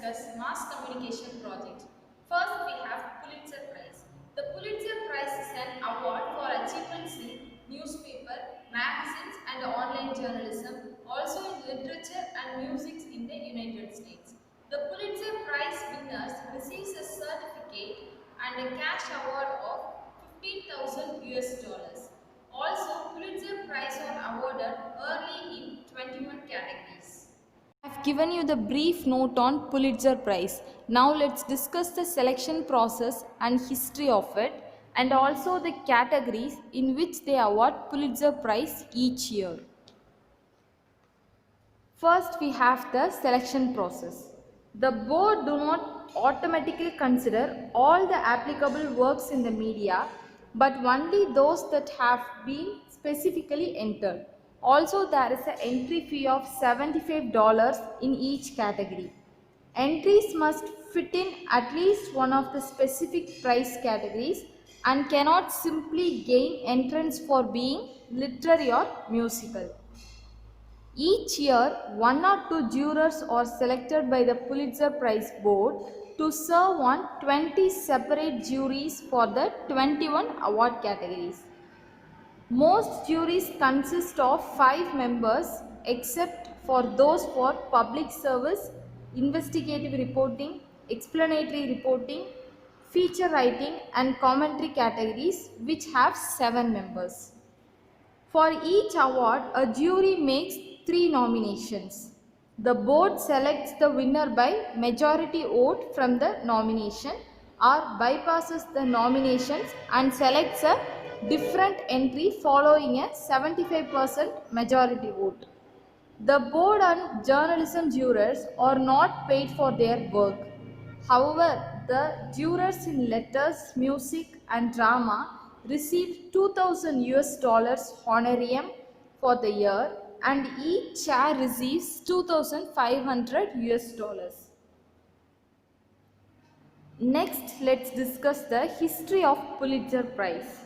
discuss mass communication projects. First, we have Pulitzer Prize. The Pulitzer Prize is an award for achievements in newspaper, magazines, and online journalism, also in literature and music in the United States. The Pulitzer Prize winners receives a certificate and a cash award of 15,000 US dollars. Also, Pulitzer Prize are awarded early in 21 categories. I've given you the brief note on Pulitzer Prize. Now let's discuss the selection process and history of it, and also the categories in which they award Pulitzer Prize each year. First, we have the selection process. The board do not automatically consider all the applicable works in the media, but only those that have been specifically entered. Also, there is an entry fee of $75 in each category. Entries must fit in at least one of the specific price categories and cannot simply gain entrance for being literary or musical. Each year, one or two jurors are selected by the Pulitzer Prize Board to serve on 20 separate juries for the 21 award categories. Most juries consist of 5 members except for those for public service, investigative reporting, explanatory reporting, feature writing and commentary categories, which have 7 members. For each award, a jury makes 3 nominations. The board selects the winner by majority vote from the nomination or bypasses the nominations and selects a different entry following a 75% majority vote. The board and journalism jurors are not paid for their work. However, the jurors in letters, music, and drama receive 2,000 US dollars honorarium for the year, and each chair receives 2,500 US dollars. Next, let's discuss the history of Pulitzer Prize.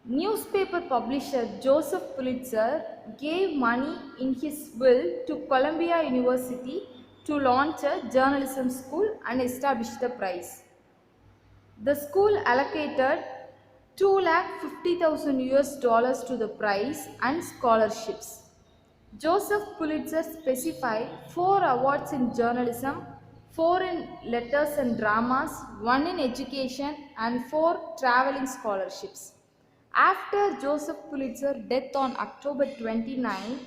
Newspaper publisher Joseph Pulitzer gave money in his will to Columbia University to launch a journalism school and establish the prize. The school allocated 250,000 US dollars to the prize and scholarships. Joseph Pulitzer specified 4 awards in journalism, 4 in letters and dramas, 1 in education, and 4 traveling scholarships. After Joseph Pulitzer's death on October 29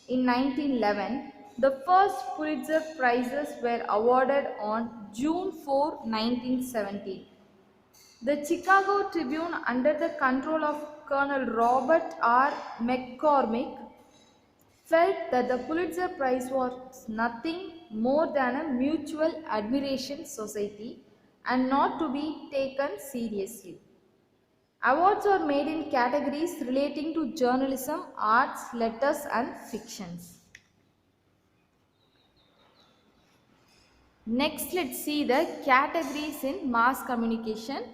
in 1911, the first Pulitzer Prizes were awarded on June 4, 1917. The Chicago Tribune, under the control of Colonel Robert R. McCormick, felt that the Pulitzer Prize was nothing more than a mutual admiration society and not to be taken seriously. Awards are made in categories relating to journalism, arts, letters, and fictions. Next, let's see the categories in mass communication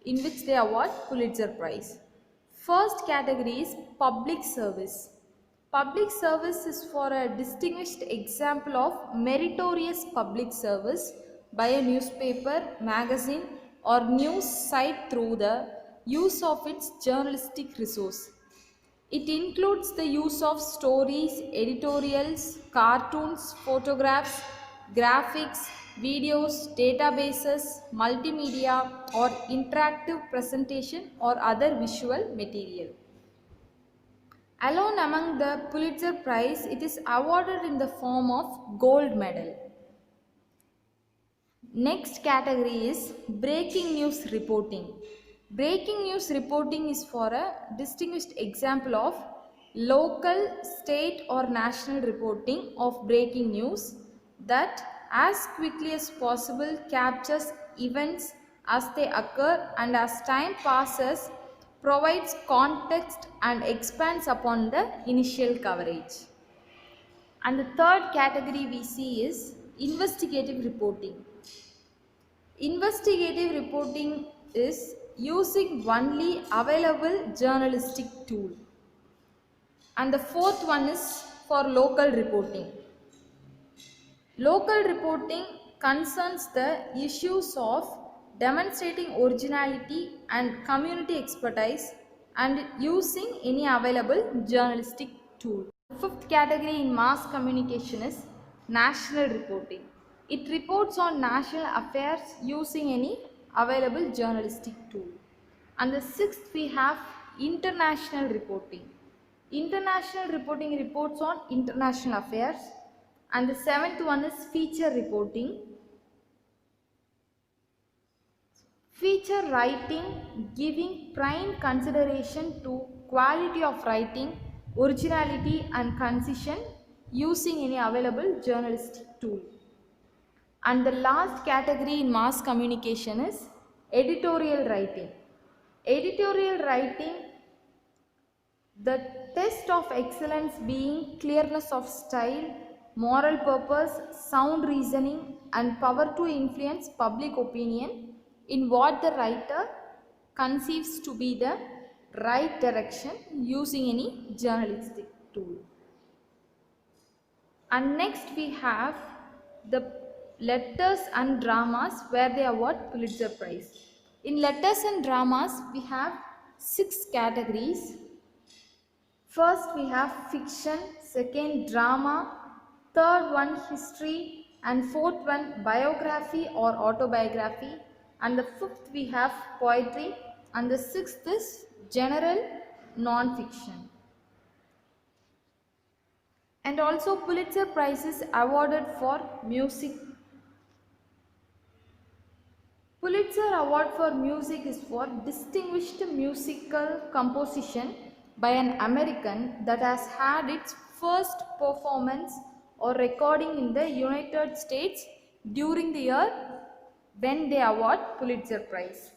in which they award Pulitzer Prize. First category is public service. Public service is for a distinguished example of meritorious public service by a newspaper, magazine, or news site through the use of its journalistic resource. It includes the use of stories, editorials, cartoons, photographs, graphics, videos, databases, multimedia, or interactive presentation or other visual material. Alone among the Pulitzer Prize, it is awarded in the form of gold medal. Next category is breaking news reporting. Breaking news reporting is for a distinguished example of local, state or national reporting of breaking news that as quickly as possible captures events as they occur and as time passes provides context and expands upon the initial coverage. And the third category we see is investigative reporting. Investigative reporting is using only available journalistic tool. And the fourth one is for local reporting. Local reporting concerns the issues of demonstrating originality and community expertise and using any available journalistic tool. The fifth category in mass communication is national reporting. It reports on national affairs using any available journalistic tool. And the sixth we have international reporting. International reporting reports on international affairs. And the seventh one is feature reporting. Feature writing giving prime consideration to quality of writing, originality and concision using any available journalistic tool. And the last category in mass communication is editorial writing. Editorial writing, the test of excellence being clearness of style, moral purpose, sound reasoning and power to influence public opinion in what the writer conceives to be the right direction using any journalistic tool. And next we have the letters and dramas where they award Pulitzer Prize. In letters and dramas we have 6 categories. First we have fiction, second drama, third one history and fourth one biography or autobiography, and the fifth we have poetry, and the sixth is general non-fiction. And also Pulitzer Prize is awarded for music. Pulitzer Award for Music is for distinguished musical composition by an American that has had its first performance or recording in the United States during the year when they award Pulitzer Prize.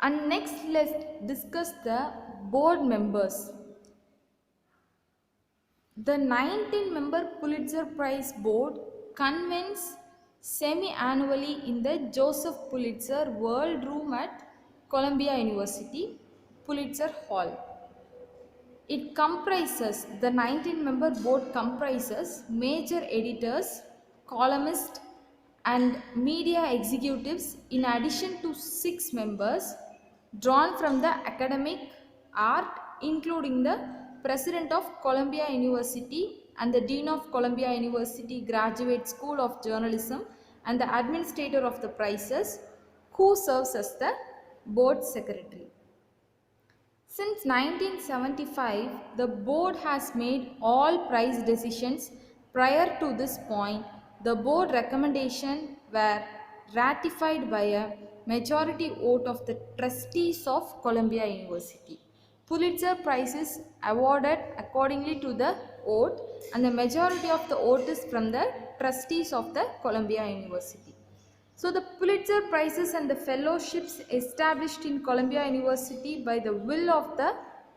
And next let's discuss the board members. The 19-member Pulitzer Prize board convenes semi-annually in the Joseph Pulitzer World Room at Columbia University, Pulitzer Hall. It comprises, the 19-member board comprises major editors, columnists and media executives in addition to 6 members drawn from the academic art, including the President of Columbia University and the Dean of Columbia University Graduate School of Journalism and the administrator of the prizes, who serves as the board secretary. Since 1975, the board has made all prize decisions. Prior to this point, the board recommendations were ratified by a majority vote of the trustees of Columbia University. Pulitzer Prize is awarded accordingly to the vote, and the majority of the vote is from the trustees of the Columbia University. So the Pulitzer Prizes and the fellowships established in Columbia University by the will of the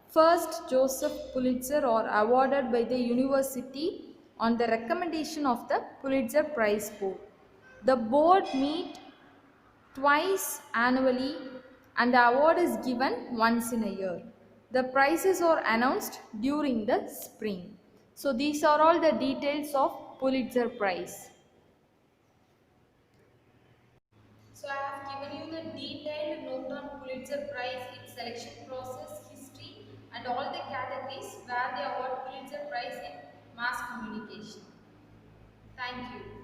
first Joseph Pulitzer are awarded by the university on the recommendation of the Pulitzer Prize board. The board meet twice annually and the award is given once in a year. The prizes are announced during the spring. So these are all the details of Pulitzer Prize. So I have given you the detailed note on Pulitzer Prize, its selection process, history and all the categories where they award Pulitzer Prize in mass communication. Thank you.